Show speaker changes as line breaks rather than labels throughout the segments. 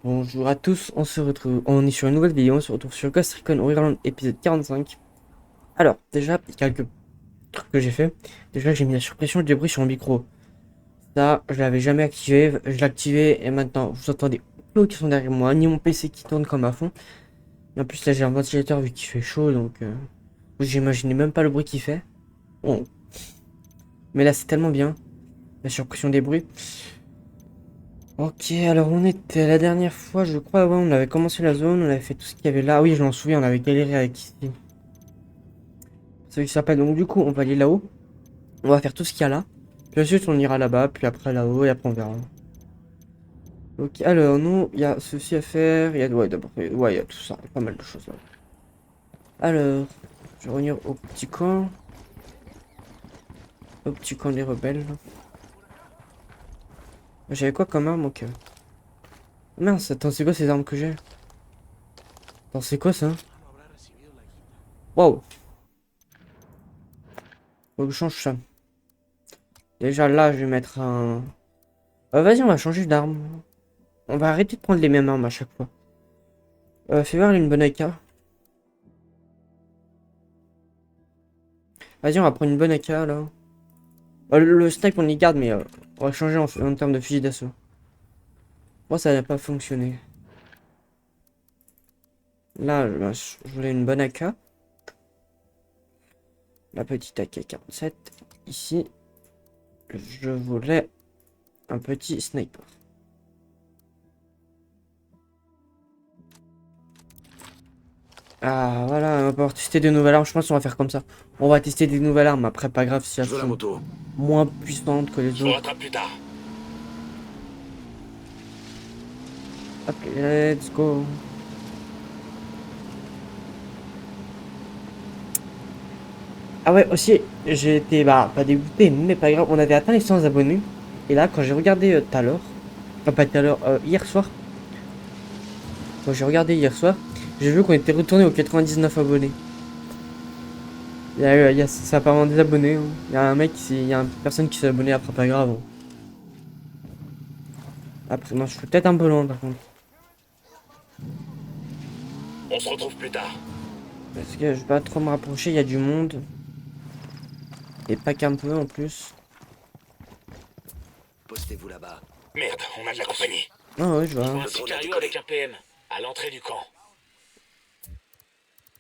Bonjour à tous, on est sur une nouvelle vidéo, on se retrouve sur Ghost Recon Wildlands épisode 45. Alors, déjà, il y a quelques trucs que j'ai fait. Déjà, j'ai mis la suppression du bruit sur mon micro. Ça, je l'avais jamais activé, je l'ai activé et maintenant, vous entendez plus qui sont derrière moi, ni mon PC qui tourne comme à fond. Et en plus, là, j'ai un ventilateur vu qu'il fait chaud, donc vous imaginez même pas le bruit qu'il fait. Bon. Mais là, c'est tellement bien, la suppression des bruits. Ok, alors on était la dernière fois, je crois, ouais, on avait commencé la zone, on avait fait tout ce qu'il y avait là. Ah oui, je m'en souviens, on avait galéré avec ici. Celui qui s'appelle, donc du coup, on va aller là-haut. On va faire tout ce qu'il y a là. Puis ensuite, on ira là-bas, puis après là-haut, et après on verra. Ok, alors nous, il y a ceci à faire, il y a, ouais, d'abord, ouais, il y a tout ça, il y a pas mal de choses là. Alors, je vais revenir au petit camp des rebelles. J'avais quoi comme arme, ok. Mince, attends, c'est quoi ces armes que j'ai? Attends, c'est quoi ça? Waouh, faut que je change ça. Déjà là, je vais mettre un... vas-y, on va changer d'arme. On va arrêter de prendre les mêmes armes à chaque fois. Fais voir une bonne AK. Vas-y, on va prendre une bonne AK là. Le snipe, on y garde, mais on va changer en termes de fusil d'assaut. Moi, ça n'a pas fonctionné. Là, je voulais une bonne AK. La petite AK-47. Ici, je voulais un petit sniper. Ah, voilà, on va pouvoir tester des nouvelles armes. Je pense qu'on va faire comme ça. On va tester des nouvelles armes. Après, pas grave si elles
Je veux la
sont
moto.
moins puissantes que les
Je vous
autres.
rattrape plus tard.
Ok, let's go. Ah ouais, aussi, j'ai été, bah, pas dégoûté, mais pas grave. On avait atteint les 100 abonnés. Et là, quand j'ai regardé tout à l'heure, enfin pas tout à l'heure, hier soir, quand j'ai regardé hier soir, j'ai vu qu'on était retourné aux 99 abonnés. Ça a pas vraiment des abonnés, hein. Il y a une personne qui s'est abonné après, pas grave, hein. Après, moi, je suis peut-être un peu loin, par contre.
On se retrouve plus tard.
Parce que je vais pas trop me rapprocher, il y a du monde. Et pas qu'un peu, en plus.
Postez-vous là-bas.
Merde, on a de la compagnie.
Ah ouais, je
Je vois
vois.
un
Le drone a
sicario
décollé.
avec un PM, à l'entrée du camp.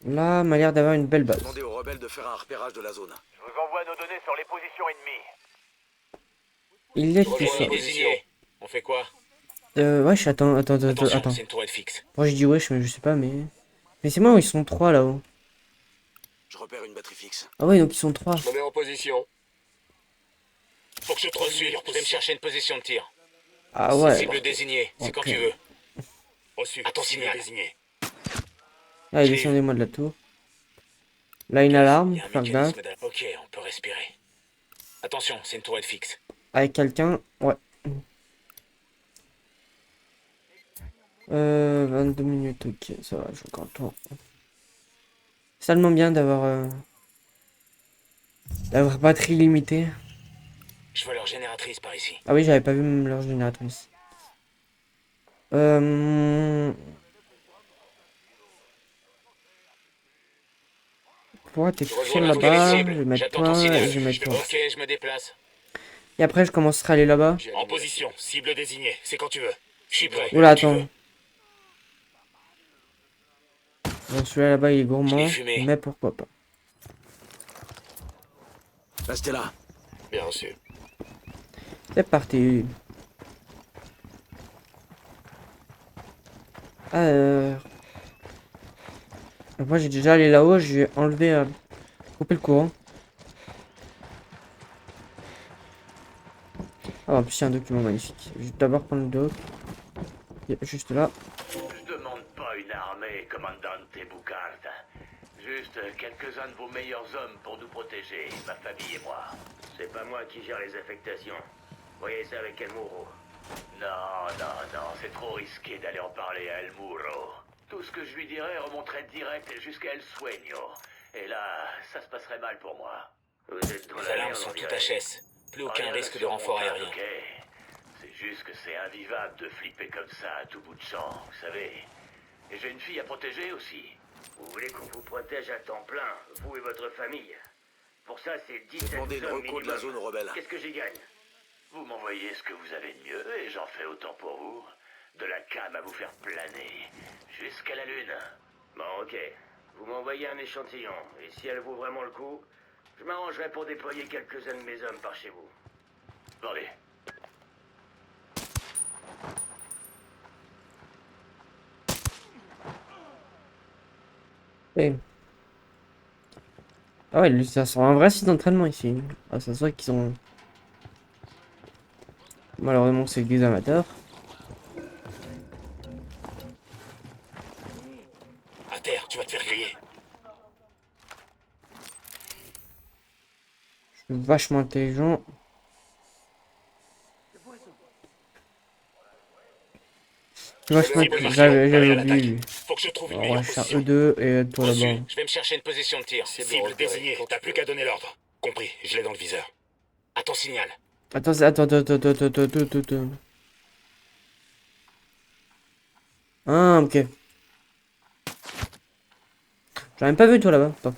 Là, m'a l'air d'avoir une belle base.
Demandez aux rebelles de faire un repérage de la zone.
Je vous envoie nos données sur les positions ennemies.
Il est
Je
qui
rejoins
ça?
les désignés. On fait quoi?
Wesh,
Attention,
attends.
c'est une tourelle fixe.
Moi, je dis wesh, mais je sais pas, mais... Mais c'est moi où ils sont trois, là-haut.
Je repère une batterie fixe.
Ah ouais, donc ils sont trois.
Je me mets en position. Faut que je te reçue. Vous me chercher une position de tir.
Ah ouais.
Cible désignée, c'est quand
Ok.
tu veux. Reçu. À ton signal désigné.
Allez,
Je l'ai eu.
descendez-moi de la tour. Là, une alarme,
Il y a un
faire gaffe.
mécanisme d'alarme. Ok, on peut respirer. Attention, c'est une tourelle fixe.
Avec quelqu'un, ouais. 22 minutes, ok, ça va, j'ai encore le temps. C'est tellement bien d'avoir batterie limitée.
Je veux leur génératrice par ici.
Ah oui, j'avais pas vu même leur génératrice. Euh... Pourquoi t'es
Je
tout
rejoins
seul
la tourelle
là-bas?
cible.
Je vais mettre
J'attends ton
toi
signal.
et je vais mettre toi.
Ok, je me déplace.
Et après, je commencerai à aller là-bas.
En position, cible désignée. C'est quand tu veux. Je suis prêt.
Oula,
Quand tu veux.
attends. Bon, celui-là là-bas, il est
Je l'ai
gourmand,
fumé.
mais pourquoi pas.
Restez là.
Bien reçu.
C'est parti. Alors... Moi, j'ai déjà allé là-haut, je vais enlever... couper le courant. Ah, en plus, il y a un document magnifique. Je vais d'abord prendre le doc. Il est juste là.
Je demande pas une armée, commandante Boucard. Juste quelques-uns de vos meilleurs hommes pour nous protéger, ma famille et moi. C'est pas moi qui gère les affectations. Voyez ça avec El Muro. Non, non, non, c'est trop risqué d'aller en parler à El Muro. Tout ce que je lui dirais remonterait direct jusqu'à El Sueño. Et là, ça se passerait mal pour moi. Vous êtes dans
Les
la
alarmes
merde,
sont
on
toutes
dirait.
HS. Plus aucun
Rien
risque
sur
de renfort
montagne,
aérien.
ok. C'est juste que c'est invivable de flipper comme ça à tout bout de champ, vous savez. Et j'ai une fille à protéger aussi. Vous voulez qu'on vous protège à temps plein, vous et votre famille? Pour ça, c'est 17
Demandez une
sommes
reco de la
minimum.
zone rebelle.
Qu'est-ce que j'y gagne? Vous m'envoyez ce que vous avez de mieux et j'en fais autant pour vous. De la cam à vous faire planer. Jusqu'à la lune. Bon, ok. Vous m'envoyez un échantillon. Et si elle vaut vraiment le coup, je m'arrangerai pour déployer quelques-uns de mes hommes par chez vous. Bon, allez.
Et... Ah ouais, ça sent un vrai site d'entraînement ici. Ah, ça se voit qu'ils ont... Malheureusement, c'est que des amateurs.
À terre, tu vas te faire griller.
Je suis vachement intelligent. Vachement
Cible
intelligent.
marquée.
J'avais
Prêt à
oublié.
l'attaque. Faut que je trouve une
On va
meilleure
faire
position.
E2 et toi
Reçu.
là-bas.
Je vais me chercher une position de tir. Cible désignée. T'as plus qu'à donner l'ordre. Compris, je l'ai dans le viseur. À ton signal.
Attends, attends. Ah, ok. J'en ai même pas vu toi là-bas. Attends.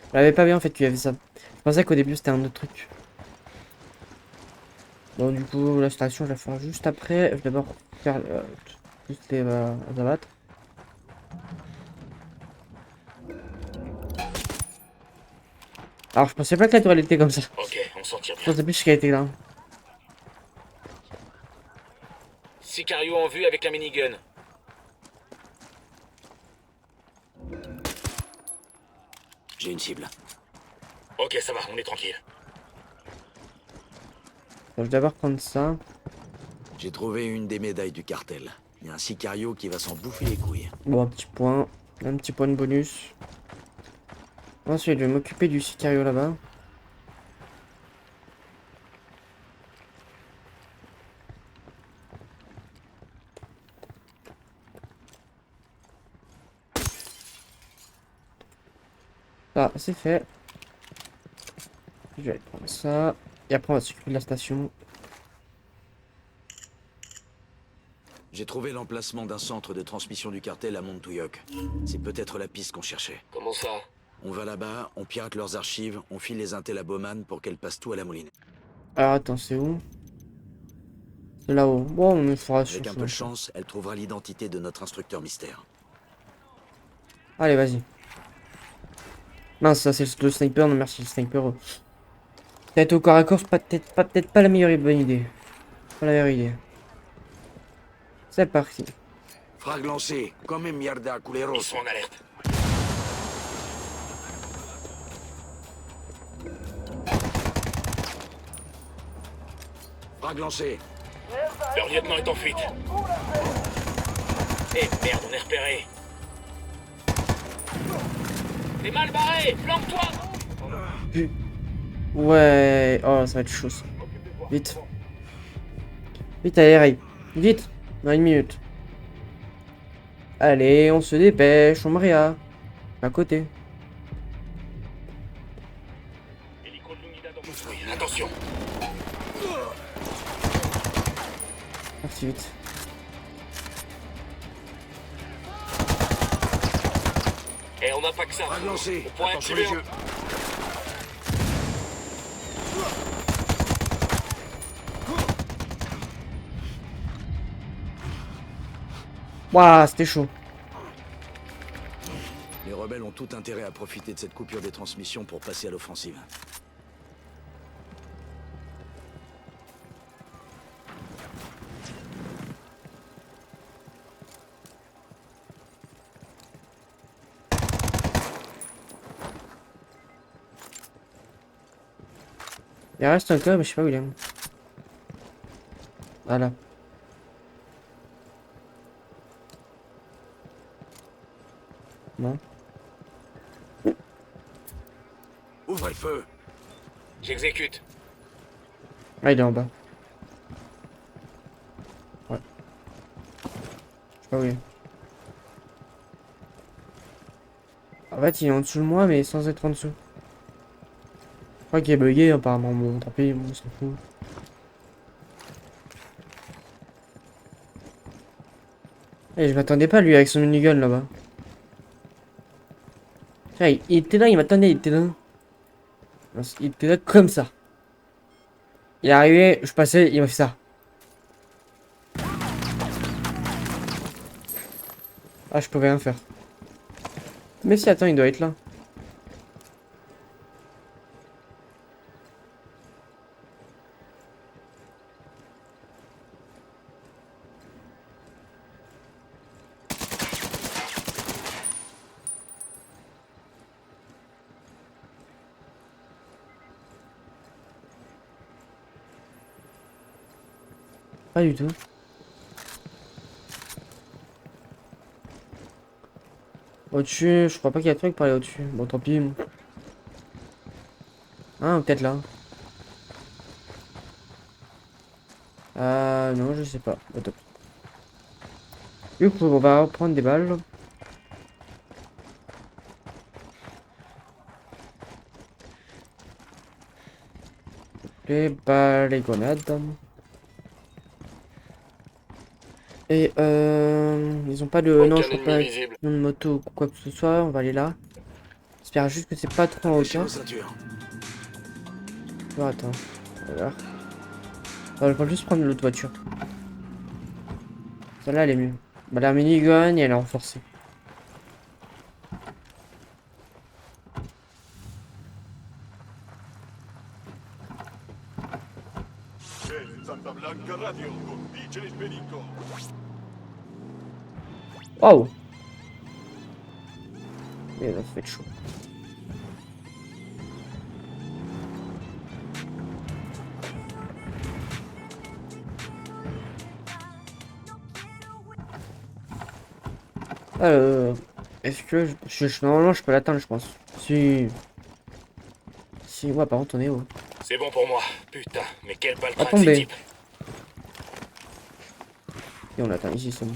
Je l'avais pas vu en fait qu'il y avait ça. Je pensais qu'au début c'était un autre truc. Bon, du coup, la station, je vais la faire juste après. Je vais d'abord faire juste les abattre. Alors, je pensais pas que la tour elle était comme ça.
Ok, on s'en tire
Je
bien.
pensais plus qu'elle était là.
Sicario en vue avec la minigun.
J'ai une cible.
Ok, ça va, on est tranquille.
Bon, je vais d'abord prendre ça.
J'ai trouvé une des médailles du cartel. Il y a un sicario qui va s'en bouffer les couilles.
Bon, un petit point. Un petit point de bonus. Ensuite, je vais m'occuper du sicario là-bas. Ça, c'est fait. Je vais prendre ça. Et après, on va s'occuper de la station.
J'ai trouvé l'emplacement d'un centre de transmission du cartel à Montouyoc. C'est peut-être la piste qu'on cherchait.
Comment ça?
On va là-bas, on pirate leurs archives, on file les intels à Bowman pour qu'elle passe tout à la mouline.
Alors, attends, c'est où? C'est là-haut. Bon, on fera
Avec un peu de chance, elle trouvera l'identité de notre instructeur mystère.
Allez, vas-y. Mince, ça c'est le sniper. Non, merci, le sniper. Peut-être au corps à corps, c'est peut-être pas la meilleure bonne idée. Pas la meilleure idée. C'est parti.
Frag lancé, comme mierda,
Ils
culeros.
sont en alerte.
Frag lancé.
Leur lieutenant est en fuite. Eh merde, on est repéré. T'es mal barré, flanque-toi.
Ouais. Oh, ça va être chaud ça. Vite. Vite, allez, Ray. Vite. Dans une minute. Allez, on se dépêche. On Maria. À côté.
Hélico de l'unidad en construit. Attention.
Parti vite.
Eh, on n'a pas que ça.
Frag lancé.
On pourrait être
Attention les
tué.
yeux.
Waouh, c'était chaud.
Les rebelles ont tout intérêt à profiter de cette coupure des transmissions pour passer à l'offensive.
Il reste un cas, mais je sais pas où il est. Voilà. Non.
Ouvrez le feu.
J'exécute.
Ah, il est en bas. Ouais. Je sais pas où il est. En fait, il est en dessous de moi, mais sans être en dessous. crois qu'il est bugué apparemment. Bon, tant pis, on s'en fout. Et je m'attendais pas lui avec son minigun là-bas. Tiens, il était là, il m'attendait, il était là. Il était là comme ça. Il est arrivé, je passais, il m'a fait ça. Ah, je peux rien faire. Mais si, attends, il doit être là. Pas du tout. Au-dessus, je crois pas qu'il y a de truc par aller au-dessus. Bon, tant pis. Ah, peut-être là. Ah, non, je sais pas. Bah, top. Du coup, on va reprendre des balles. Les balles, les grenades. Et ils ont pas de... Non, je crois pas de moto ou quoi que ce soit. On va aller là. J'espère juste que c'est pas trop en
Attachez
hauteur.
vos ceintures.
Oh, attends. Voilà. On va juste prendre l'autre voiture. Celle-là, elle est mieux. Bah, la minigun, elle est renforcée. Waouh! Il va faire chaud. Est-ce que normalement je peux l'atteindre, je pense. Si. Si, ouais, par contre, on est haut.
C'est bon pour moi. Putain, mais quel
À
baltringue ces
tomber.
types.
Et on l'atteint ici, c'est bon.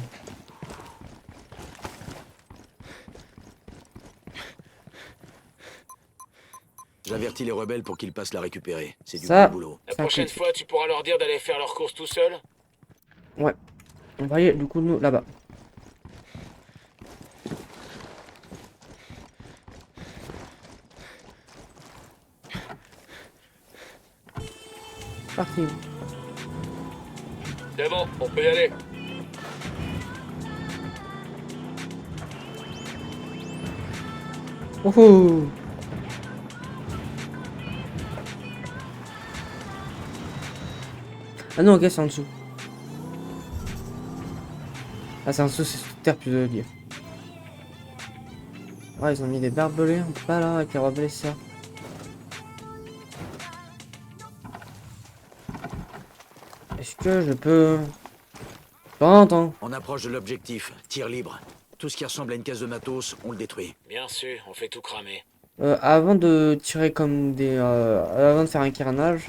J'avertis les rebelles pour qu'ils passent la récupérer. C'est du
Ça,
bon boulot.
La
c'est un
prochaine
clic.
fois, tu pourras leur dire d'aller faire leurs courses tout seul.
Ouais. On va aller, du coup, nous, là-bas. Parti.
C'est bon, on peut y aller.
Wouhou! Ah non, ok, c'est en dessous. Ah, c'est en dessous, c'est sous terre, plus de le dire. Ouais, ils ont mis des barbelés, on peut pas là, avec les rebelles, ça. Est-ce que je peux... Bon, attends.
On approche de l'objectif. Tir libre. Tout ce qui ressemble à une caisse de matos, on le détruit.
Bien sûr, on fait tout cramer.
Avant de tirer comme des... avant de faire un carnage,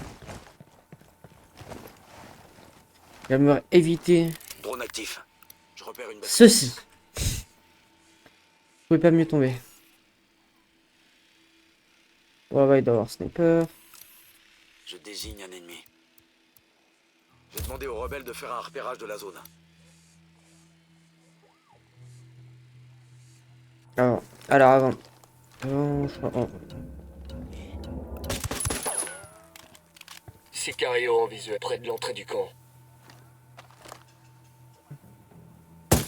j'aimerais éviter
Drone actif. Je repère une base.
ceci. Je pouvais pas mieux tomber. Ouais, ouais, il doit y avoir sniper.
Je désigne un ennemi. J'ai demandé aux rebelles de faire un repérage de la zone.
Alors avant. Je crois... oh.
Sicario en visuel près de l'entrée du camp.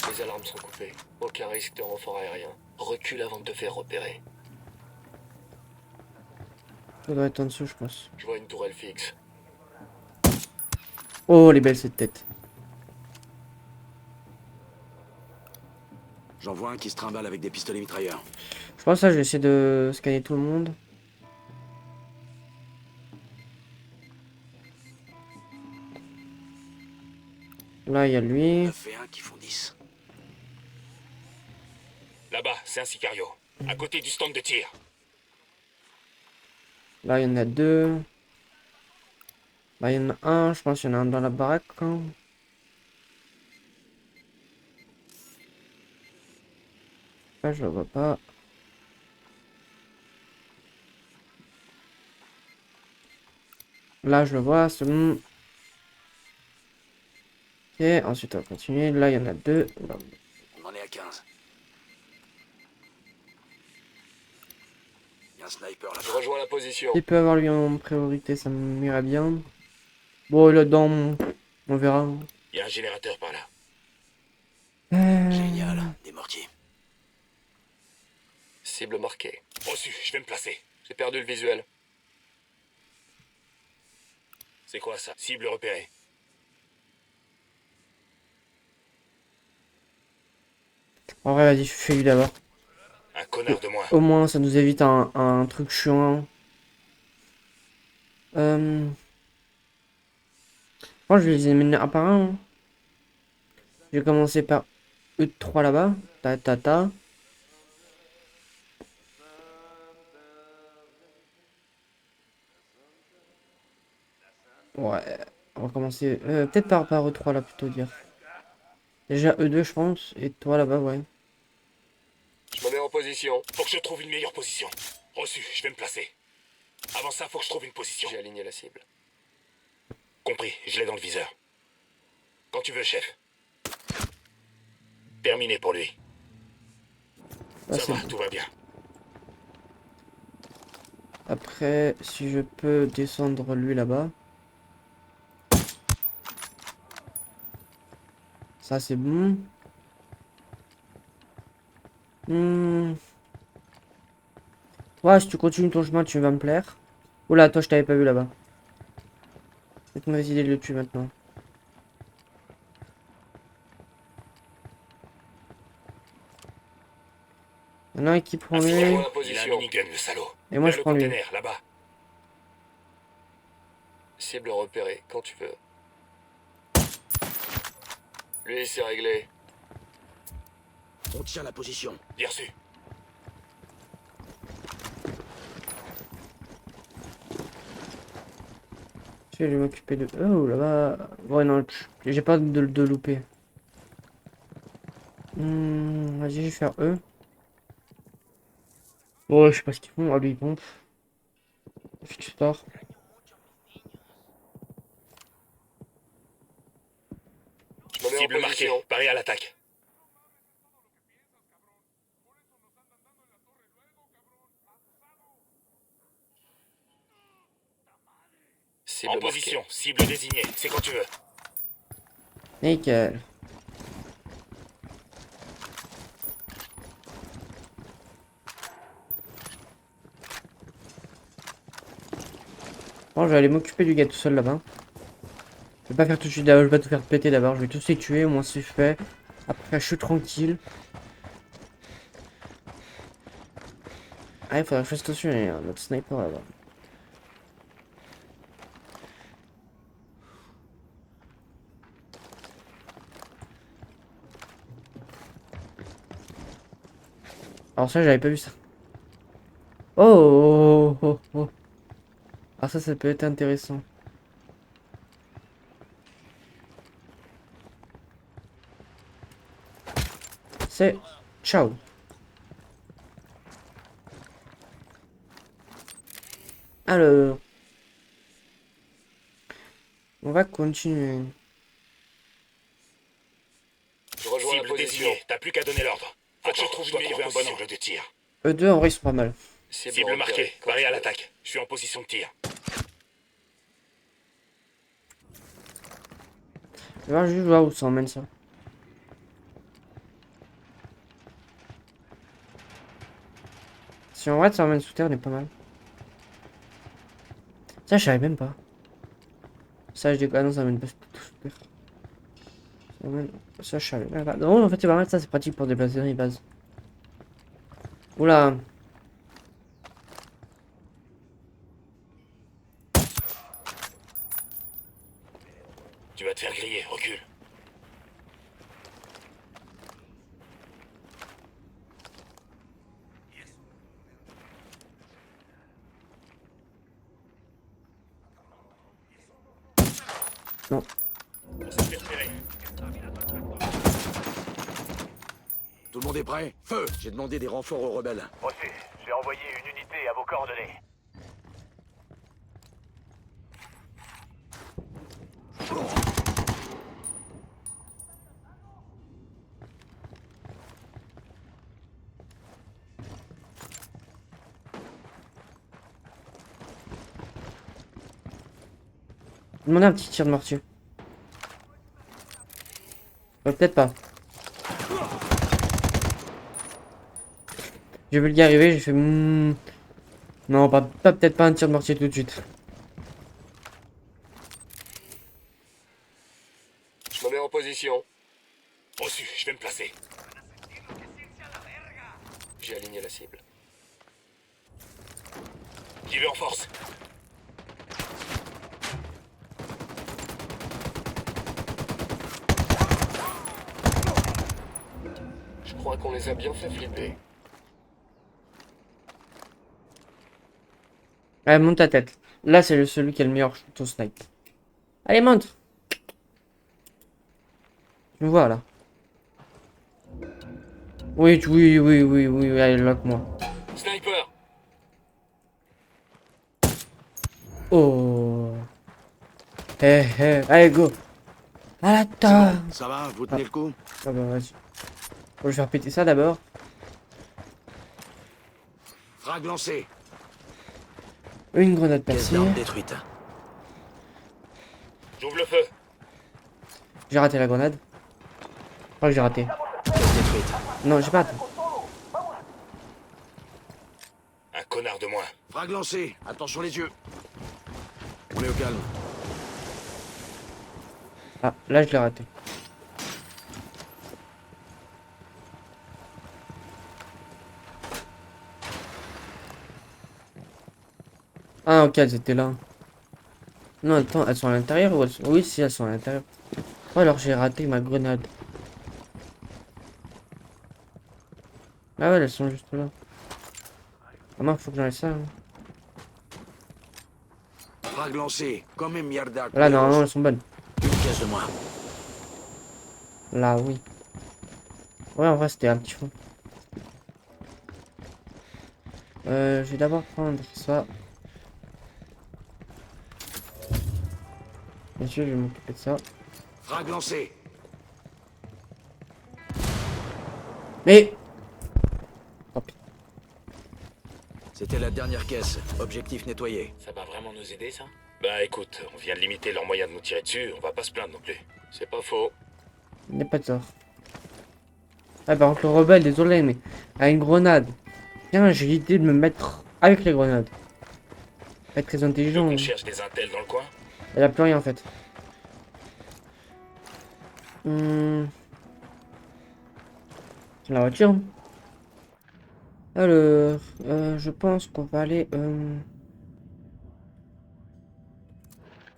Les alarmes sont coupées. Aucun risque de renfort aérien. Recule avant de te faire repérer.
Ça doit être en dessous, je pense.
Je vois une tourelle fixe.
Oh, les belles cette tête.
J'en vois un qui se trimballe avec des pistolets mitrailleurs.
Je pense que ça, je vais essayer de scanner tout le monde. Là, il y a lui.
Ça fait un qui font 10.
Là-bas, c'est un Sicario. À côté du stand de tir.
Là, il y en a deux. Là, il y en a un. Je pense qu'il y en a un dans la baraque. Hein. Là, je le vois pas. Là, je le vois, c'est bon. Ok, ensuite on va continuer. Là, il y en a deux.
On en est à 15. Il y a un sniper
Je
là-bas.
rejoins la position.
Il peut avoir lui en priorité, ça m'irait bien. Bon, là-dedans, on verra.
Il y a un générateur par là.
Génial, des mortiers.
Cible marquée. Reçu, je vais me placer. J'ai perdu le visuel. C'est quoi ça? Cible repérée.
En vrai, vas-y, fais-lui d'abord.
Un connard de moins.
Au moins, ça nous évite un truc chiant. Moi, je vais les éliminer un par un, hein. Je vais commencer par E3 là-bas. Ta ta ta. Ouais, on va commencer. Peut-être par E3 là, plutôt dire. Déjà E2, je pense. Et toi là-bas, ouais.
Je me mets en position. Faut que je trouve une meilleure position. Reçu, je vais me placer. Avant ça, faut que je trouve une position. J'ai aligné la cible. Compris, je l'ai dans le viseur. Quand tu veux, chef. Terminé pour lui.
Là,
Ça
c'est
va,
bon.
tout va bien.
Après, si je peux descendre lui là-bas. Ça, c'est bon. Ouais, si tu continues ton chemin, tu vas me plaire. Oula, toi, je t'avais pas vu là-bas. C'est une mauvaise idée de le tuer maintenant. Il y en a un qui prend lui.
Il a un minigun, le salaud.
Et moi,
Vers
je
le
prends lui.
container, là-bas. Cible repérée, quand tu veux. Lui, c'est réglé.
On tient la position.
Bien reçu.
Je vais m'occuper de... Oh, là-bas... Ouais, non, j'ai pas de louper. Vas-y, je vais faire E. Ouais, je sais pas ce qu'ils font. Ah, lui, il pompe. Fixe tort.
Je me mets cible en marquée, paré à l'attaque. Cible en position, cible désignée, c'est quand tu veux.
Nickel. Bon, je vais aller m'occuper du gars tout seul là-bas. Je vais pas faire tout de suite d'abord, je vais pas tout faire péter d'abord. Je vais tous les tuer, au moins c'est fait. Après, je suis tranquille. Ah, il faudra que je fasse attention, il y a un autre sniper là-bas. Alors ça, j'avais pas vu ça. Oh, oh, oh, oh. Ah, ça peut être intéressant. C'est... Ciao. Alors... On va continuer.
Je rejoins cible désignée, t'as plus qu'à donner l'ordre. Faut que je trouve une meilleure bon angle de tir.
E2, en vrai, ils sont pas mal.
Cible marquée, paré à l'attaque. Je suis en position de tir.
Je vais juste voir où ça emmène ça. Si en vrai ça emmène sous terre, on est pas mal. Ça, je savais même pas. Ça, je déconne. Ah non, ça emmène pas sous terre. Ça, emmène... ça, je savais même pas. Non, en fait, c'est pas mal, ça, c'est pratique pour déplacer dans les bases. Oula.
Tu vas te faire griller, recule.
Non.
Tout le monde est prêt? Feu! J'ai demandé des renforts aux rebelles.
Reçu. J'ai envoyé une unité à vos coordonnées.
Demander un petit tir de mortier. Peut-être pas. J'ai vu le gars arriver, j'ai fait... Non, peut-être pas un tir de mortier tout de suite.
Je me mets en position. Reçu, je vais me placer. J'ai aligné la cible. J'y vais en force. Je crois qu'on les a bien fait flipper.
Allez, monte ta tête. Là, c'est celui qui a le meilleur shoot au snipe. Allez, monte. Tu me vois, là. Oui, oui, allez, lock moi.
Sniper.
Oh. Allez, go. À la ta.
Ça va, vous tenez le coup?
Ah bah, vas-y. Faut que je vais répéter ça d'abord.
Frag lancé.
Une grenade
Caisse
passée.
d'armes détruite.
J'ouvre le feu.
J'ai raté la grenade. Je crois que j'ai raté.
Caisse détruite.
Non, j'ai pas raté.
Un connard de moins.
Frag lancé. Attention les yeux. On est au calme.
Ah, là, je l'ai raté. Ah, ok, elles étaient là. Non, attends, elles sont à l'intérieur ou elles sont... Oui, si, elles sont à l'intérieur. Oh, alors j'ai raté ma grenade. Ah ouais, elles sont juste là. Ah non, faut que j'enlève ça. Hein.
Frag lancé. Comme un mierda.
Là, normalement, elles sont bonnes.
Une caisse de moins.
Là, oui. Ouais, en vrai, c'était un petit fond. Je vais d'abord prendre ça. Bien sûr, je vais m'occuper de ça.
Frag lancé.
Mais... Tant pis.
C'était la dernière caisse. Objectif nettoyé.
Ça va vraiment nous aider, ça? Bah écoute, on vient de limiter leurs moyens de nous tirer dessus, on va pas se plaindre non plus. C'est pas faux.
Il n'y a pas de tort. Ah, par contre, le rebelle, désolé, mais... A une grenade. Tiens, j'ai l'idée de me mettre avec les grenades. Pas très intelligent.
On
Hein.
cherche des intels dans le coin?
Elle a plus rien en fait. La voiture. Alors, je pense qu'on va aller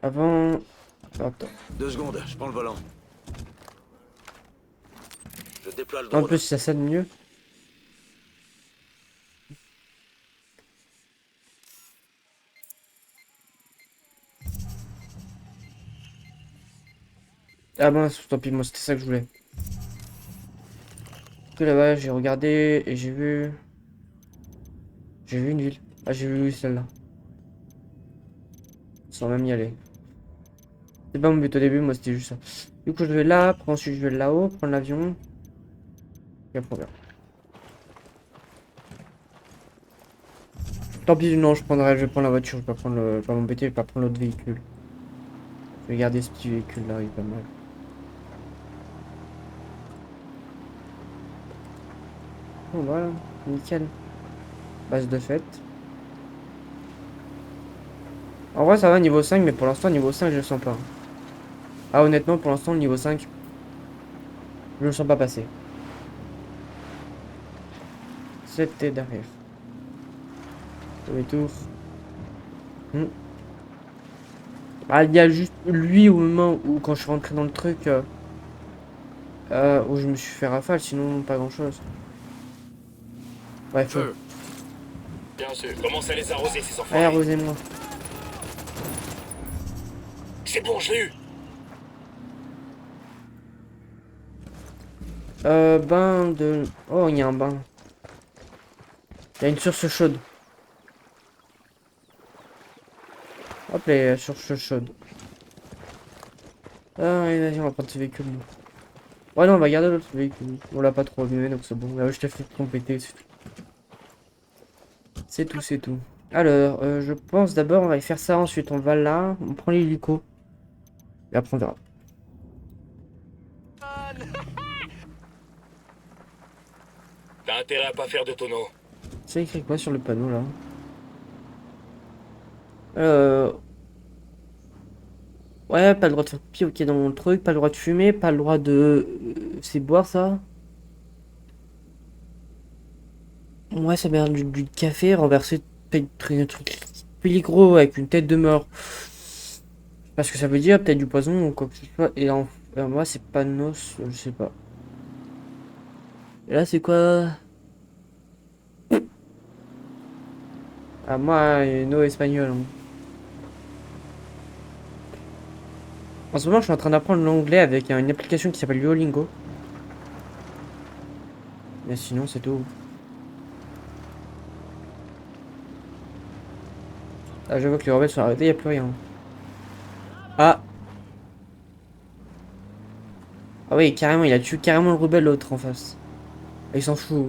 avant. Attends.
2 secondes, je prends le volant. Je déploie le
En
drone.
plus, ça sonne mieux. Ah ben, tant pis, moi c'était ça que je voulais. Tout là-bas, j'ai regardé et j'ai vu. J'ai vu une ville. Ah, j'ai vu celle-là. Sans même y aller. C'est pas mon but au début, moi c'était juste ça. Du coup, je vais là, après ensuite je vais là-haut, prendre l'avion. Et après, on verra. Tant pis, non, je vais prendre la voiture, je vais pas prendre le. Je vais pas m'embêter, je vais pas prendre l'autre véhicule. Je vais garder ce petit véhicule là, il est pas mal. Bon, voilà, nickel. Base de fête. En vrai, ça va niveau 5, mais pour l'instant, niveau 5, je le sens pas. Ah, honnêtement, pour l'instant, le niveau 5, je le sens pas passer. C'était derrière. Demi-tour. Ah, il y a juste lui au moment où, quand je suis rentré dans le truc, où je me suis fait rafale, sinon pas grand chose. Ouais, feu.
Bien sûr, commence à les arroser, ces enfants.
Allez, arrosez-moi.
C'est bon, je l'ai eu.
Bain de... Oh, il y a un bain. Il y a une source chaude. Hop, les sources chaudes. Ah, allez, vas-y, on va prendre ce véhicule. Ouais, non, on va garder l'autre véhicule. On l'a pas trop abîmé, donc c'est bon. Là, je t'ai fait compléter, c'est tout. C'est tout. Alors, je pense d'abord, on va faire ça. Ensuite, on va là. On prend l'hélico. Et après on verra.
T'as intérêt à pas faire de tonneau.
C'est écrit quoi sur le panneau là? Euh... Ouais, pas le droit de faire pipi, ok, dans mon truc, pas le droit de fumer, pas le droit de... c'est boire ça? Ouais, ça merde du café, renverser un truc gros avec une tête de mort. Parce que ça veut dire peut-être du poison ou quoi que ce soit. Et moi, c'est pas nos, je sais pas. Et là, c'est quoi? Ah, moi, no espagnol, hein. En ce moment, je suis en train d'apprendre l'anglais avec une application qui s'appelle Duolingo. Mais sinon, c'est tout. Ah, je vois que les rebelles sont arrêtés, y a plus rien. Ah! Ah oui, carrément, il a tué carrément le rebelle, l'autre en face. Et il s'en fout.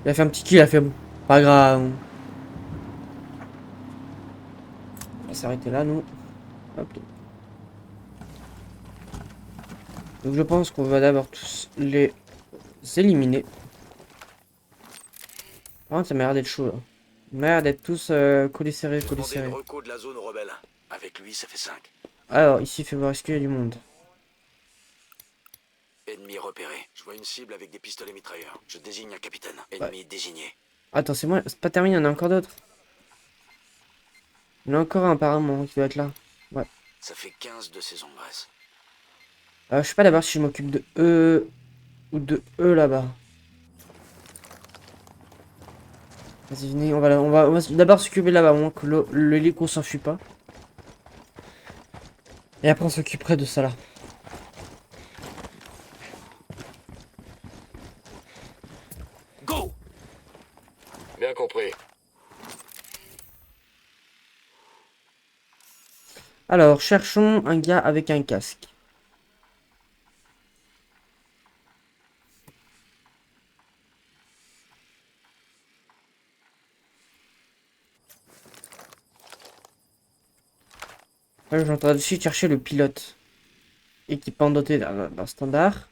Il a fait un petit kill, il a fait bon. Pas grave. On va s'arrêter là, nous. Hop. Donc je pense qu'on va d'abord tous les éliminer. Oh, ça m'a l'air d'être chaud là. Ça m'a l'air d'être tous collés serrés, collés
Demandez une
serrés.
reco de la zone aux rebelles. Avec lui, ça fait 5.
Alors, ici, fait voir est-ce qu'il y a du monde.
Ennemi repéré. Je vois une cible avec des pistolets mitrailleurs. Je désigne un capitaine.
Ouais.
Ennemi désigné.
Attends, c'est moi, c'est pas terminé, il y en a encore d'autres. Il y en a encore un apparemment qui doit être là. Ouais.
Ça fait 15 de ces ombres.
Je sais pas d'abord si je m'occupe de eux ou de eux là-bas. Vas-y, venez, on va d'abord s'occuper là-bas, au moins que l'hélico s'enfuit pas. Et après on s'occuperait de ça là.
Go!
Bien compris.
Alors, cherchons un gars avec un casque. Là, je suis en train de chercher le pilote. Équipement doté d'un standard.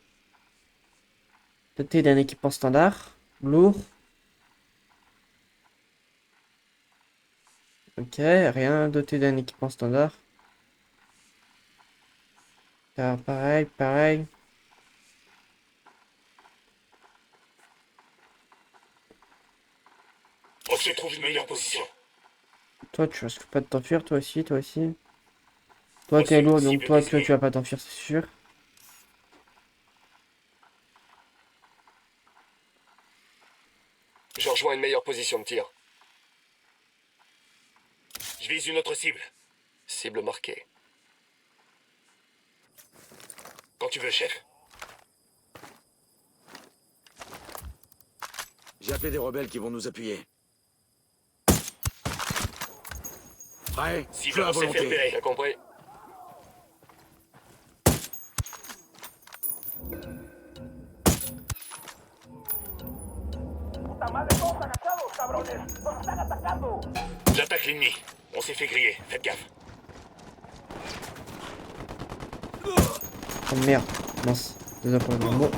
Doté d'un équipement standard. Lourd. Ok, rien doté d'un équipement standard. Ah, pareil, pareil.
On se trouve une meilleure position.
Toi, tu risques pas de t'enfuir, toi aussi, toi aussi. Toi, t'es lourd, donc toi, tu vas pas t'enfuir, c'est sûr.
Je rejoins une meilleure position de tir. Je vise une autre cible. Cible marquée. Quand tu veux, chef.
J'ai appelé des rebelles qui vont nous appuyer. Prêt?
Cible
Feu à
avancée, fait
volonté.
repérer. T'as compris? J'attaque l'ennemi. On s'est fait griller. Faites gaffe.
Oh merde, mince. Désolé pour le mot.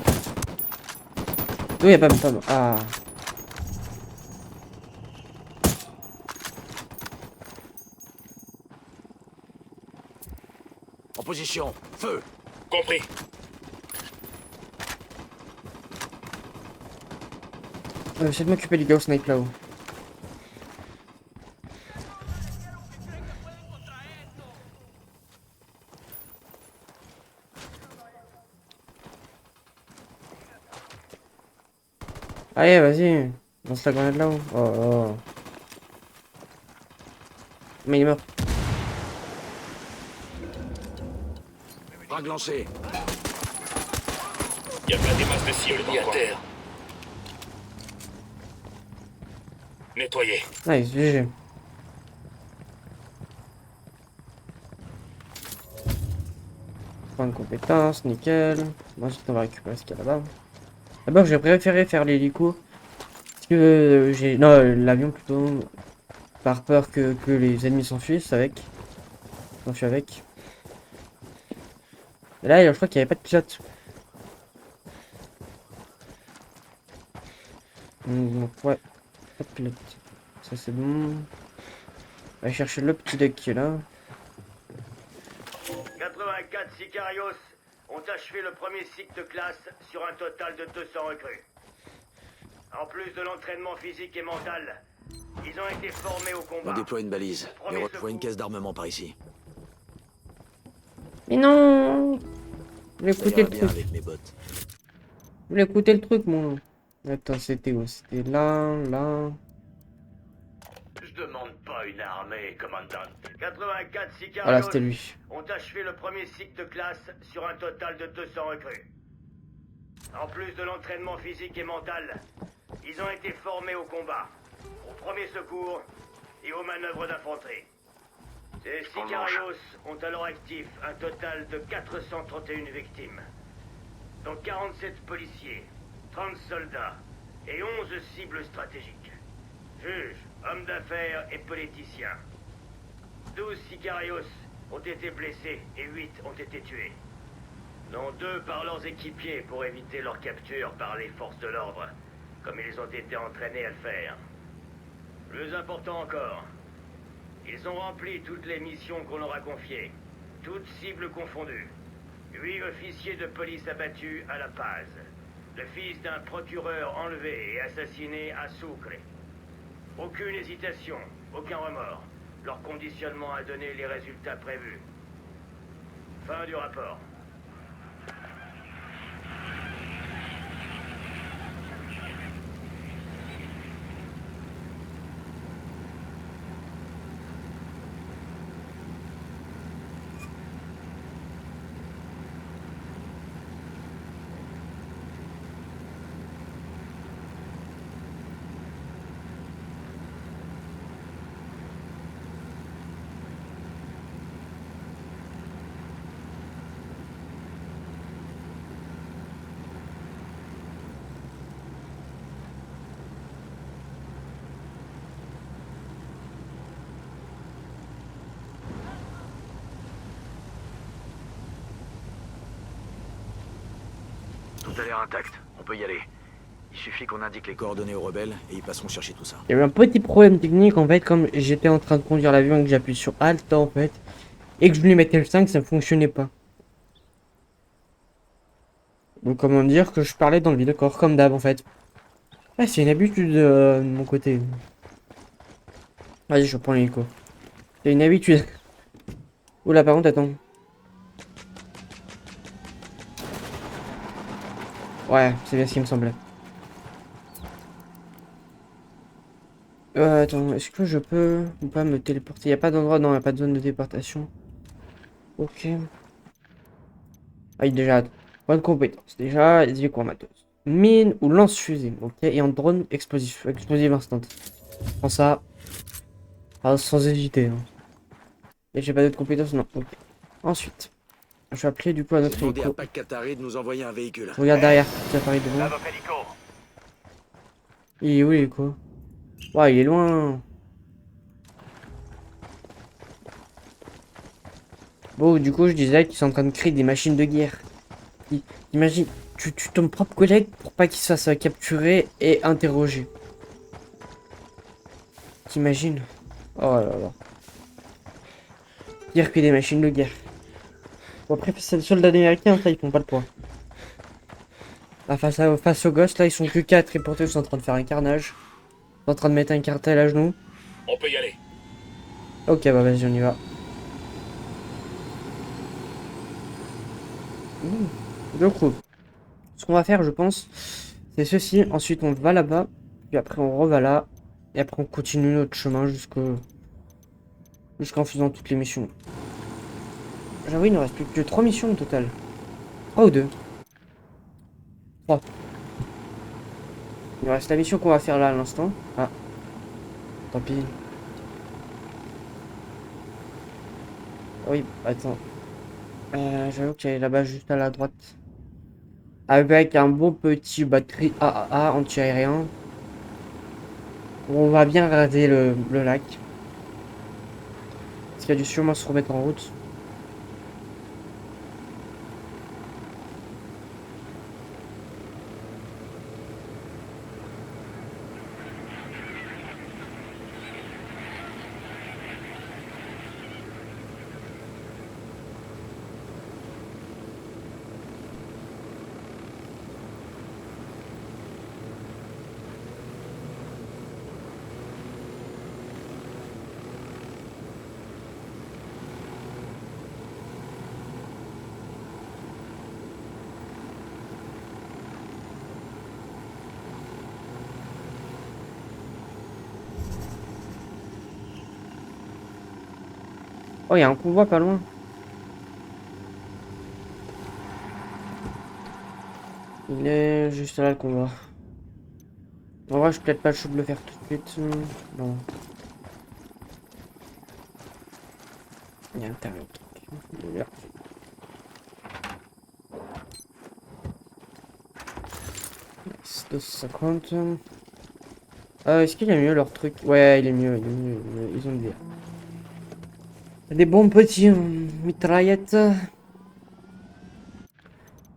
Oui, y'a pas de... Ah.
En position. Feu!
Compris.
J'essaie de m'occuper du gars au snipe là-haut. Allez, vas-y. Lance la grenade là-haut. Oh, oh. Mais il est mort.
Frag lancé.
Il y a plein des masses de cibles dans le coin. Nettoyé.
Nice, GG. Point de compétence, nickel. Ensuite, on va récupérer ce qu'il y a là-bas. D'abord, j'ai préféré faire l'hélico. Parce que j'ai. Non, l'avion plutôt. Par peur que les ennemis s'enfuient avec. S'enfuient avec. Et là, je crois qu'il n'y avait pas de pilote. Donc, ouais, pas de pilote. Ça, c'est bon. On va chercher le petit deck qui est là.
84 Sicarios ont achevé le premier cycle de classe sur un total de 200 recrues. En plus de l'entraînement physique et mental, ils ont été formés au
On
combat.
déploie une balise.
Premier
Et reçoit une
secours.
caisse d'armement par ici.
Mais non! Je voulais
Ça
écouter
ira
le
bien
truc.
avec mes bottes.
Je voulais écouter le truc, moi. Attends, c'était où? C'était là, là.
Je demande pas une armée, commandant. 84
Voilà,
Sicarios
c'était lui.
ont achevé le premier cycle de classe sur un total de 200 recrues. En plus de l'entraînement physique et mental, ils ont été formés au combat, au premier secours et aux manœuvres d'infanterie. Ces Sicarios ont à leur actif un total de 431 victimes, dont 47 policiers, 30 soldats et 11 cibles stratégiques. Juges, hommes d'affaires et politiciens. 12 Sicarios ont été blessés et 8 ont été tués. Dont 2 par leurs équipiers pour éviter leur capture par les forces de l'ordre, comme ils ont été entraînés à le faire. Plus important encore, ils ont rempli toutes les missions qu'on leur a confiées, toutes cibles confondues. 8 officiers de police abattus à La Paz, le fils d'un procureur enlevé et assassiné à Sucre. Aucune hésitation, aucun remords. Leur conditionnement a donné les résultats prévus. Fin du rapport.
Tout a l'air intact. On peut y aller. Il suffit qu'on indique les coordonnées aux rebelles et ils passeront chercher tout ça.
Il y a eu un petit problème technique en fait, comme j'étais en train de conduire l'avion et que j'appuie sur Alt en fait, et que je voulais mettre L5, ça ne fonctionnait pas. Donc comment dire que je parlais dans le vide-corps, comme d'hab en fait. Ah, c'est une habitude de mon côté. Vas-y, je reprends l'hélico. C'est une habitude. Oula, par contre, attends. Ouais, c'est bien ce qui me semblait. Attends, est-ce que je peux ou pas me téléporter? Il n'y a pas d'endroit, non, il n'y a pas de zone de téléportation. Ok. Ah, déjà, point de compétence. Déjà, les cours matos. Mine ou lance-fusée, ok. Et en drone explosif. Explosif instant. Prends ça. Ah, sans hésiter. Hein. Et j'ai pas d'autres compétences, non. Ok. Ensuite, je vais appeler du coup à
J'ai
notre
demandé à
hélico.
Pac Katari de nous envoyer un véhicule.
Je regarde derrière, ça apparaît devant.
Là, votre hélico.
Il est où l'hélico? Ouais, il est loin. Bon, du coup, je disais qu'ils sont en train de créer des machines de guerre. Imagine, tu tues ton propre collègue pour pas qu'il se fasse capturer et interroger. T'imagines? Oh là là. Pire que des machines de guerre. Bon, après, c'est les soldats américains, ça, ils font pas le poids. Là, face aux gosses, là, ils sont que 4 et pourtant, ils sont en train de faire un carnage. Ils sont en train de mettre un cartel à genoux.
On peut y aller.
Ok, bah vas-y, on y va. Du coup, ce qu'on va faire, je pense, c'est ceci. Ensuite, on va là-bas. Puis après, on reva là. Et après, on continue notre chemin jusqu'en faisant toutes les missions. J'avoue, il ne reste plus que 3 missions au total. 3 ou 2? 3. Il nous reste la mission qu'on va faire là à l'instant. Ah. Tant pis. Oui, attends. J'avoue qu'il est là-bas juste à la droite. Avec un bon petit batterie AAA anti-aérien. On va bien raser le lac. Parce qu'il a dû sûrement se remettre en route. Oh, il y a un convoi pas loin. Il est juste là le convoi. En vrai, je suis peut-être pas chaud de le faire tout de suite. Non. Il y a un terrain. Là. C'est 250. Est-ce qu'il est mieux leur truc? Ouais, il est mieux, il est mieux, il est mieux. Ils ont bien. Des bons petits mitraillettes.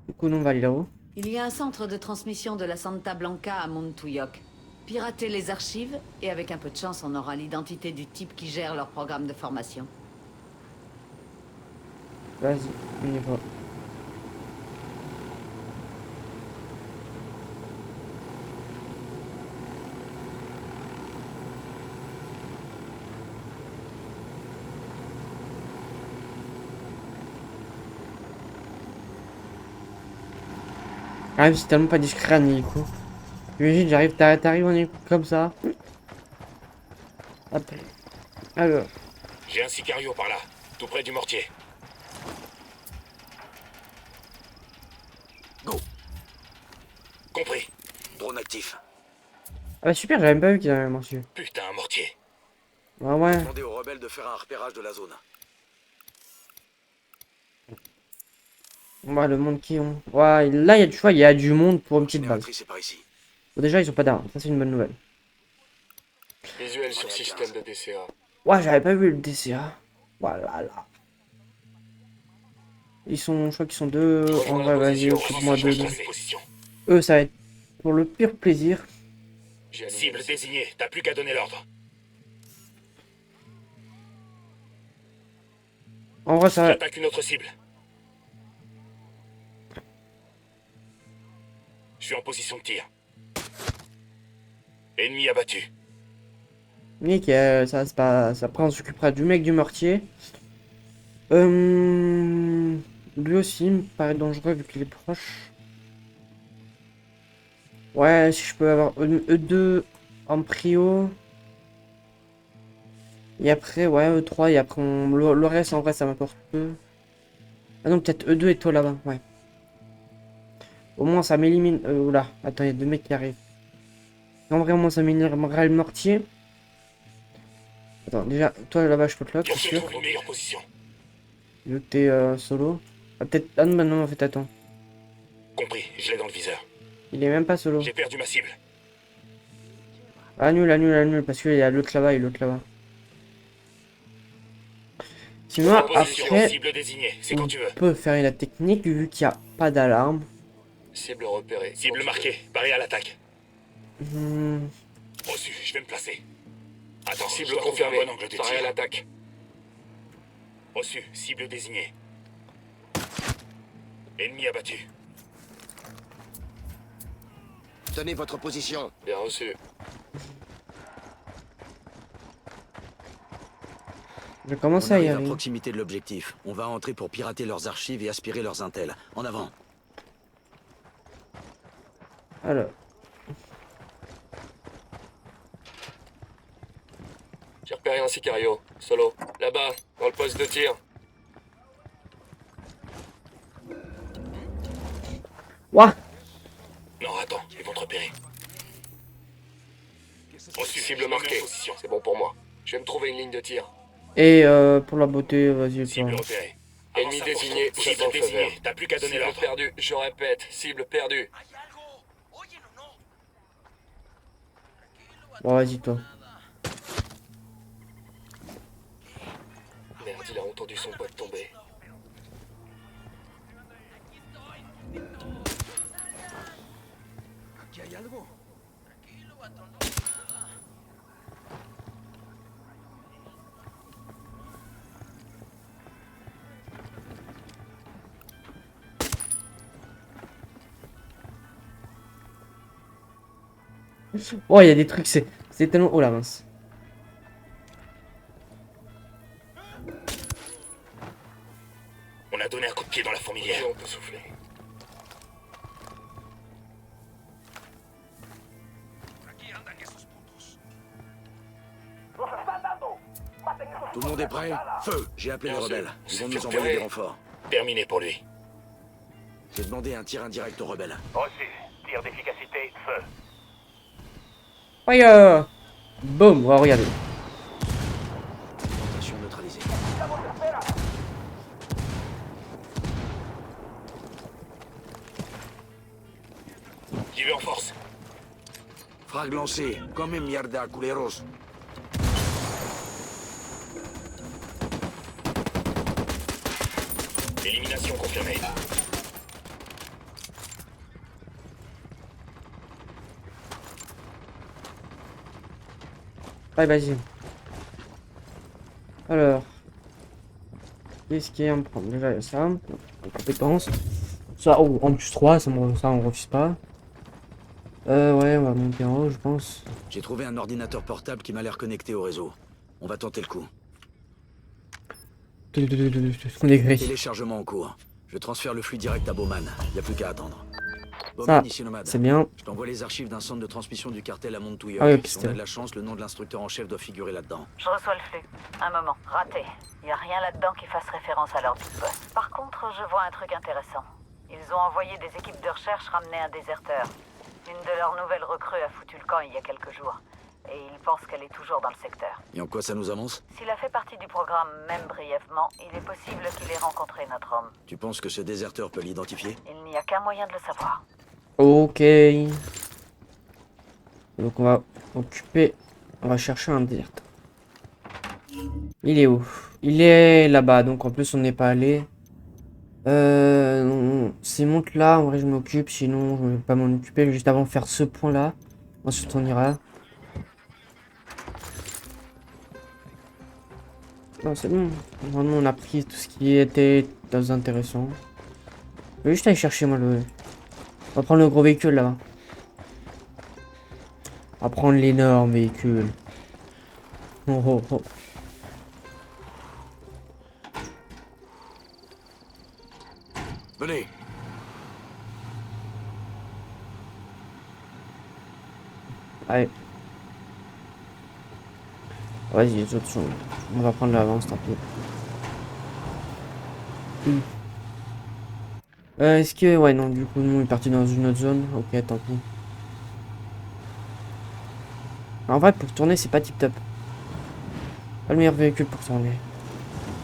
Du coup, nous, on va aller là-haut.
Il y a un centre de transmission de la Santa Blanca à Montouyoc. Piratez les archives, et avec un peu de chance, on aura l'identité du type qui gère leur programme de formation.
Vas-y, on y va. Ah, mais c'est tellement pas discret un hélico. Imagine, t'arrives en hélico comme ça. Hop. Alors,
J'ai un sicario par là, tout près du mortier.
Go.
Compris.
Drone actif.
ah bah super, j'avais même pas vu qu'il avait un mortier.
Putain, un mortier.
Ah ouais.
Demandez aux rebelles de faire un repérage de la zone.
Ouais, le monde qui ont. Ouais, là, tu vois, il y a du monde pour une petite base.
Génératrice, c'est par ici.
Bon, déjà, ils ont pas d'armes. Ça, c'est une bonne nouvelle.
Visuel sur système de DCA.
Ouais, j'avais pas vu le DCA. Voilà, là. Ils sont, je crois qu'ils sont deux. En vrai, vas-y, occupe-moi deux.
Position.
Eux, ça va être pour le pur plaisir.
Cible désignée, t'as plus qu'à donner l'ordre.
En vrai, ça va.
J'attaque une autre cible. Je suis en position de tir. Ennemi abattu.
Nickel, ça se passe. Après, on s'occupera du mec du mortier. Lui aussi, il me paraît dangereux vu qu'il est proche. Ouais, si je peux avoir E2 en prio. Et après, ouais, E3. Et après, le reste, en vrai, ça m'apporte peu. Ah non, peut-être E2 et toi là-bas, ouais. Au moins, ça m'élimine. Oula, attends, il y a deux mecs qui arrivent. En vrai, au moins, ça m'éliminera le mortier. Attends, déjà, toi là-bas, je peux te lock, c'est sûr.
Trouve une meilleure position.
Vu que t'es solo. Ah, peut-être. Ah non, bah non, en fait, attends.
Compris, je l'ai dans le viseur.
Il est même pas solo.
J'ai perdu ma cible.
Annule, annule, annule, parce qu'il y a l'autre là-bas et l'autre là-bas. Sinon,
Position,
après,
cible désignée, c'est
on
quand tu veux.
peut faire la technique vu qu'il n'y a pas d'alarme.
Cible repérée. Cible marquée, barré à l'attaque.
Hmm,
Reçu, je vais me placer. Attends, cible confirmée, bon angle de tir. À l'attaque. Reçu, cible désignée. Ennemi abattu.
Tenez votre position.
Bien reçu.
je
On
commence à y
arrive à
aller.
proximité de l'objectif. On va entrer pour pirater leurs archives et aspirer leurs intels. En avant.
Alors,
J'ai repéré un sicario, solo. Là-bas, dans le poste de tir.
ouah,
Non, attends, ils vont te repérer. Reçu, cible marquée. C'est bon pour moi. Je vais me trouver une ligne de tir.
et pour la beauté, vas-y,
Cible
toi.
repérée. Ennemi désigné, cible désignée. T'as plus qu'à donner l'ordre. Perdu, je répète, cible perdue.
Bon, vas-y, toi.
Merde, il a entendu son pote tomber.
Oh, il y a des trucs, c'est tellement. Oh la mince.
On a donné un coup de pied dans la fourmilière. On peut souffler.
Tout le monde est prêt? Feu! J'ai appelé les
Bien sûr.
rebelles. Ils vont
C'est
nous envoyer
fait.
des renforts.
Terminé pour lui.
J'ai demandé un tir indirect aux rebelles.
Reçu. Tir d'efficacité, feu.
Fire! Boum, on va regarder.
Tentation neutralisée.
J'y vais en force.
Frag lancé. Comme mierda, culeros.
Élimination confirmée.
Ouais, vas-y. Alors. Qu'est-ce qu'il y a à me prendre? Déjà, il y a ça. Compétences. Ça, oh, en plus 3, ça, on refuse pas. Ouais, on va monter en haut, je pense.
J'ai trouvé un ordinateur portable qui m'a l'air connecté au réseau. On va tenter le coup.
On est gris.
Téléchargement en cours. Je transfère le flux direct à Bowman. Y a plus qu'à attendre.
Ça,
Bowman, ici Nomade.
c'est bien.
Je t'envoie les archives d'un centre de transmission du cartel à Montouillon.
Ah oui,
Si on
putain.
a de la chance, le nom de l'instructeur en chef doit figurer là-dedans.
Je reçois le flux. Un moment. Raté. Y a rien là-dedans qui fasse référence à leur big boss. Par contre, je vois un truc intéressant. Ils ont envoyé des équipes de recherche ramener un déserteur. Une de leurs nouvelles recrues a foutu le camp il y a quelques jours. Et ils pensent qu'elle est toujours dans le secteur.
Et en quoi ça nous avance?
S'il a fait partie du programme, même brièvement, il est possible qu'il ait rencontré notre homme.
Tu penses que ce déserteur peut l'identifier?
Il n'y a qu'un moyen de le savoir.
Ok. Donc on va occuper. On va chercher un déserteur. Il est où? Il est là-bas. Donc en plus on n'est pas allé. S'il monte là, en vrai je m'occupe. Sinon je vais pas m'en occuper. Juste avant de faire ce point là. Ensuite on ira. Non, c'est bon. Vraiment, on a pris tout ce qui était intéressant. Je vais juste aller chercher moi le. On va prendre le gros véhicule là-bas. On va prendre l'énorme véhicule. Oh oh oh.
Venez.
Allez. Vas-y, les autres sont. On va prendre l'avance, tant pis. Est-ce que. Ouais, non, du coup, nous, on est parti dans une autre zone. Ok, tant pis. En vrai, pour tourner, c'est pas tip top. Pas le meilleur véhicule pour tourner.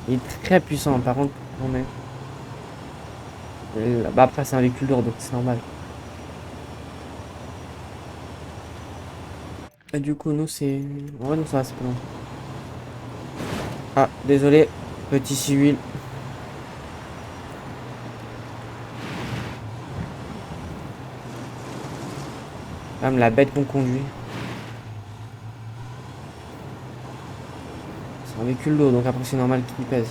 Il est très puissant, par contre, pour tourner. Bah, après, c'est un véhicule lourd, donc c'est normal. Et du coup, nous, c'est. En vrai, non, ça va, c'est pas long. Ah, désolé, petit civil. Même la bête qu'on conduit. C'est un véhicule lourd, donc après c'est normal qu'il pèse.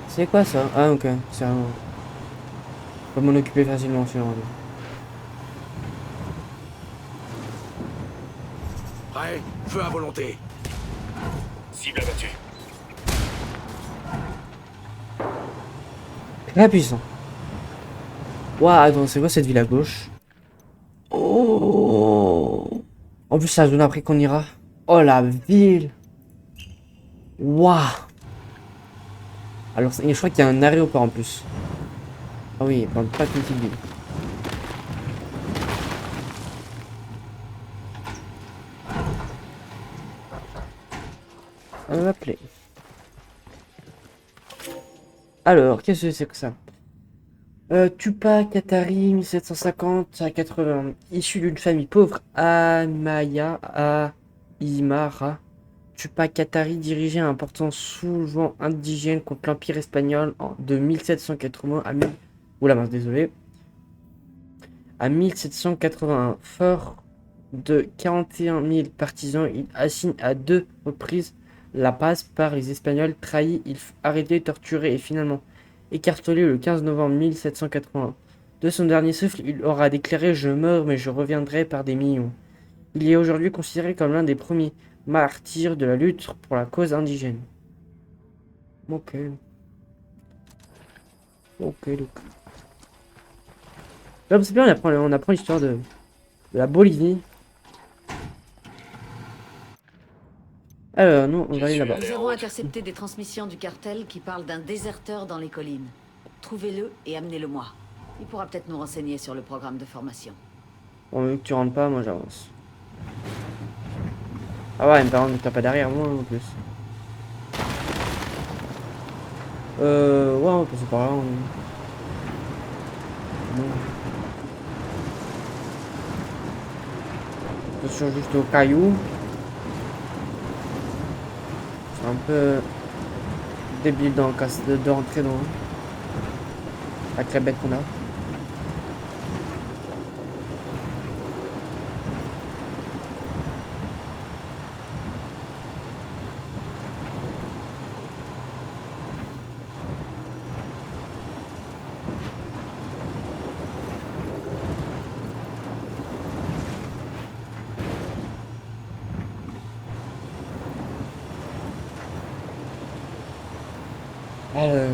C'est quoi ça? Ah ok, c'est un... Je peux m'en occuper facilement celui-là.
Prêt? Feu à volonté.
Cible abattue.
Très puissant. Waouh, attends, c'est quoi cette ville à gauche? Oh! En plus, c'est la zone après qu'on ira. Oh la ville! Waouh! Alors, je crois qu'il y a un aéroport en plus. Ah oui, pas de petite ville. On va appeler. Alors, qu'est-ce que c'est que ça? Tupac Katari, 1750 à 80. Issu d'une famille pauvre, Amaya Aymara. Tupac Katari dirigeait un important soulèvement indigène contre l'Empire espagnol de 1780 à 1000... Oula mince, désolé. À 1781. Fort de 41 000 partisans, il assigne à 2 reprises la passe par les Espagnols. Trahi, il fut arrêté, torturé et finalement écartelé le 15 novembre 1781. De son dernier souffle, il aura déclaré « Je meurs, mais je reviendrai par des millions ». Il est aujourd'hui considéré comme l'un des premiers martyrs de la lutte pour la cause indigène. Ok. Ok, donc. Là, c'est bien, on apprend l'histoire de la Bolivie. Alors, nous, on va aller là-bas.
Nous avons intercepté des transmissions du cartel qui parlent d'un déserteur dans les collines. Trouvez-le et amenez-le-moi. Il pourra peut-être nous renseigner sur le programme de formation.
Bon, vu que tu rentres pas, moi j'avance. Ah ouais, mais par contre, t'as pas derrière moi en plus. Ouais, on va passer par là. Bon. Attention juste au caillou. C'est un peu débile de rentrer dans avec la bête qu'on a. Alors.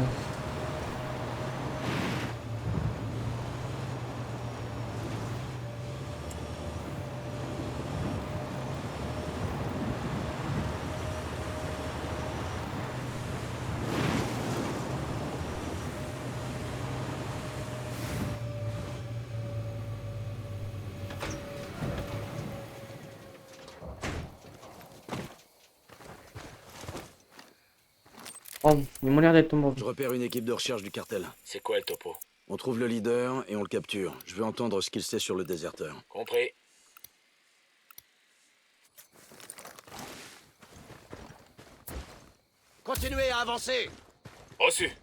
Oh, ils m'ont l'air d'être tombés.
Je repère une équipe de recherche du cartel.
C'est quoi le topo?
On trouve le leader et on le capture. Je veux entendre ce qu'il sait sur le déserteur.
Compris.
Continuez à avancer.
Reçu.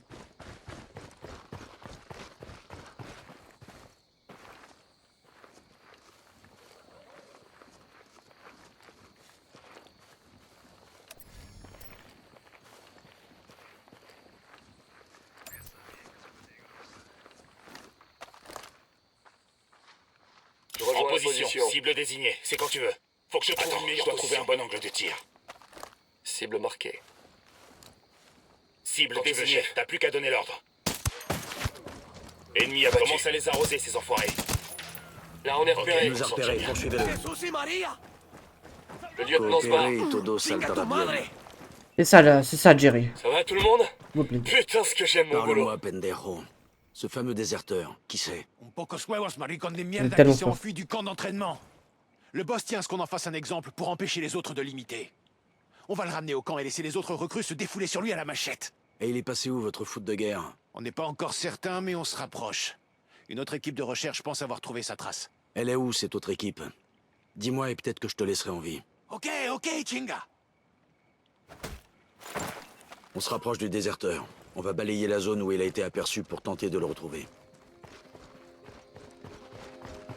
Je rejoins en position. Cible désignée. C'est quand tu veux. Faut que je trouve une meilleure position. Je dois trouver un bon angle de tir. Cible marquée. Cible désignée. T'as plus qu'à donner l'ordre. Ennemi abattu. Commence à les arroser, ces enfoirés. Là, on est repéré.
Il nous a repérés, poursuivez-le.
Le lieutenant se bat.
Coopérez, todo saltera bien.
C'est ça, Jerry.
Ça va, tout le monde?
S'il vous plaît.
Putain, ce que j'aime mon boulot.
Parle-moi, pendejo. Ce fameux déserteur, qui c'est?
Un pocos huevos, maricón de
est
mierda
tellement
qui s'est
fort.
enfui du camp d'entraînement. Le boss tient à ce qu'on en fasse un exemple pour empêcher les autres de l'imiter. On va le ramener au camp et laisser les autres recrues se défouler sur lui à la machette.
Et il est passé où, votre foot de guerre?
On n'est pas encore certain, mais on se rapproche. Une autre équipe de recherche pense avoir trouvé sa trace.
Elle est où, cette autre équipe? Dis-moi et peut-être que je te laisserai en vie.
Ok, chinga.
On se rapproche du déserteur. On va balayer la zone où il a été aperçu pour tenter de le retrouver.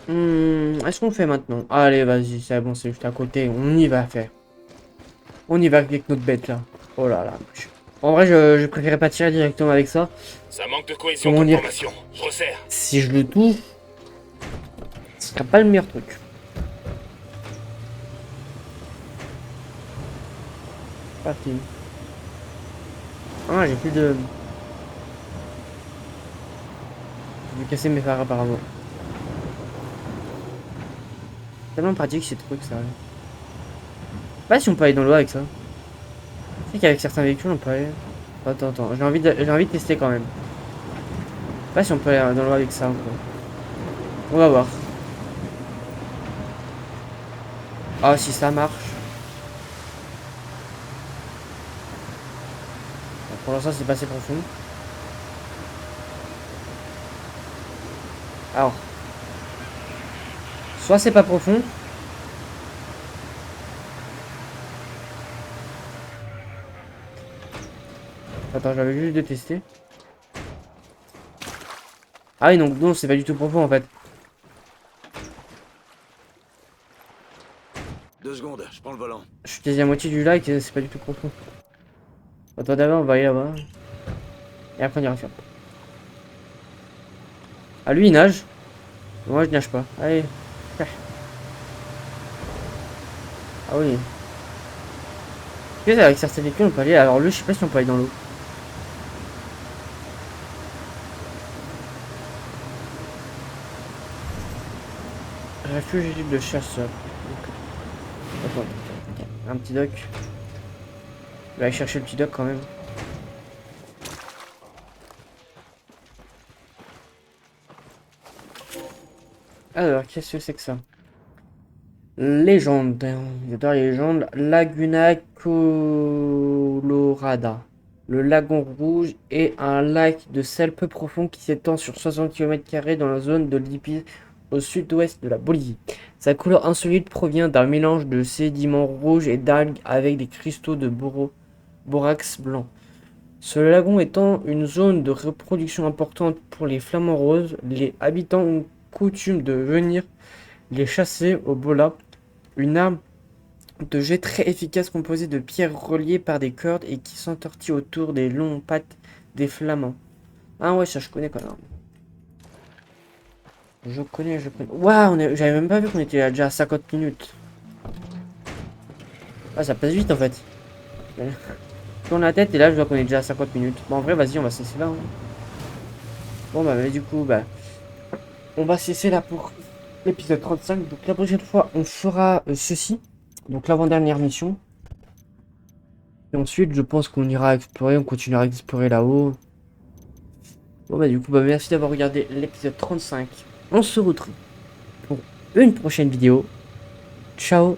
Est-ce qu'on le fait maintenant? Allez, vas-y, c'est bon, c'est juste à côté. On y va faire. On y va avec notre bête là. Oh là là. En vrai, je préférais pas tirer directement avec ça.
Ça manque de cohésion
Comment
de
dire?
formation. Je resserre.
Si je le touche, ce sera pas le meilleur truc. Parti. Ah, j'ai plus de... Je vais casser mes phares apparemment. Tellement pratique ces trucs, ça. Je sais pas si on peut aller dans l'eau avec ça. Je sais qu'avec certains véhicules on peut aller... Attends, j'ai envie de tester quand même. Je sais pas si on peut aller dans l'eau avec ça encore. On va voir. Ah, si ça marche. Pour l'instant c'est pas assez profond. Alors. Soit c'est pas profond. Attends, j'avais juste de tester. Ah oui, donc non, c'est pas du tout profond en fait.
2 secondes, je prends le volant.
Je suis quasi à moitié du lac et c'est pas du tout profond. Attends, d'abord on va aller là-bas. Et après on ira faire. Ah, lui il nage. Moi je nage pas. Allez. Ah oui. Avec certains véhicules on peut aller. Alors lui je sais pas si on peut aller dans l'eau. Refuge de chasseurs. Attends. Un petit doc. Je vais aller chercher le petit doc quand même. Alors, qu'est-ce que c'est que ça? Légende. J'adore les légendes. Laguna Colorada. Le lagon rouge est un lac de sel peu profond qui s'étend sur 60 km² dans la zone de Lippi au sud-ouest de la Bolivie. Sa couleur insolite provient d'un mélange de sédiments rouges et d'algues avec des cristaux de borax blanc. Ce lagon étant une zone de reproduction importante pour les flamants roses, les habitants ont coutume de venir les chasser au bola, une arme de jet très efficace composée de pierres reliées par des cordes et qui s'entortille autour des longues pattes des flamands. Ah ouais, ça je connais quand même. Je connais. Waouh, j'avais même pas vu qu'on était déjà à 50 minutes. Ah, ça passe vite en fait. Je tourne la tête et là je vois qu'on est déjà à 50 minutes. Bon, en vrai, vas-y, on va cesser là. Hein. Bon, bah, mais du coup, bah, on va cesser là pour l'épisode 35. Donc, la prochaine fois, on fera ceci. Donc, l'avant-dernière mission. Et ensuite, je pense qu'on ira explorer, on continuera à explorer là-haut. Bon, bah, du coup, bah, merci d'avoir regardé l'épisode 35. On se retrouve pour une prochaine vidéo. Ciao!